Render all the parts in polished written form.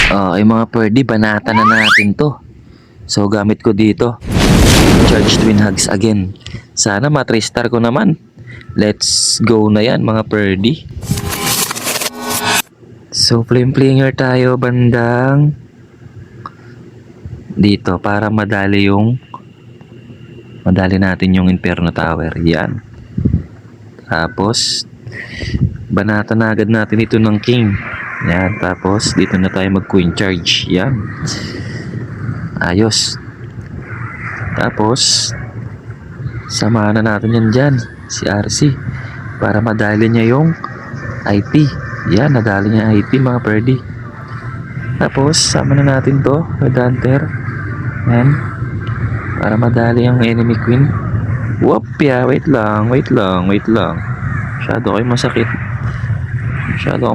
Okay mga pwede, banata na natin to. So gamit ko dito, charge twin hugs again. Sana ma-3-star ko naman. Let's go na yan mga pwede. So flame flinger tayo bandang dito para madali natin yung Inferno Tower. Yan. Tapos banata na agad natin ito ng King. Yan. Tapos dito na tayo mag Queen Charge. Yan. Ayos. Tapos samahan na natin yan dyan si RC para madali niya yung IT. Yan. Nadali niya IT mga pwede. Tapos sama na natin to Red Hunter. Yan. Para madali ang enemy queen. Whoop, yeah, wait lang. Masyado kayo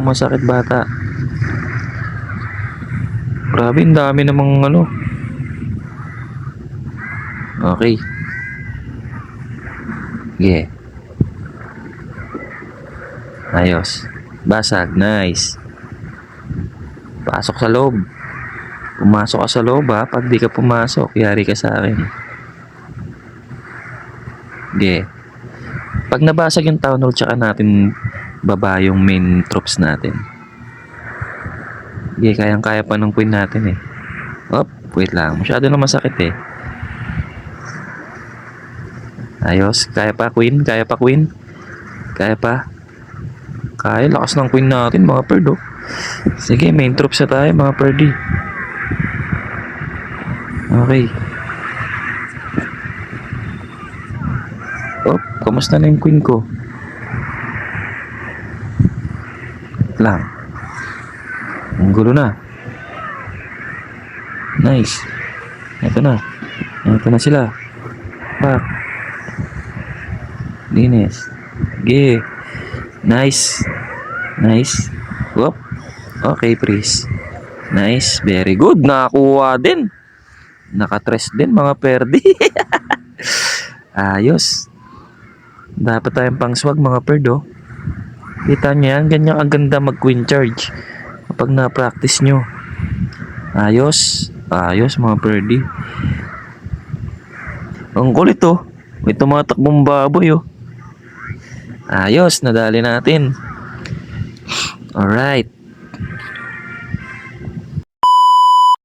masakit bata. Grabe, ang dami namang ano. Okay. Yeah. Ayos. Basag, nice. Pasok sa loob. Pumasok ka sa loob ha. Pag di ka pumasok, yari ka sa akin. Okay. Pag nabasag yung town hall, tsaka natin baba yung main troops natin. Okay, kayang-kaya pa ng queen natin eh. Oh, wait lang. Masyado na masakit eh. Ayos. Kaya pa queen. Kaya, lakas ng queen natin mga perdo. Sige, main troops na tayo mga perdi. Okay. Oh, kamusta na yung queen ko? Lang. Ang gulo na. Nice. Ito na sila. Pak. Linis. Okay. Nice. Whoop. Okay, please. Nice. Very good. Nakakuha din. Nakatres din mga perdi. Ayos. Dapat tayong pangswag mga perdo. Kita nyo yan. Ganyan ang ganda mag queen charge kapag na-practice nyo. Ayos mga perdi. Ang kulit oh. May tumatakbong baboy oh. Ayos, nadali natin. Alright.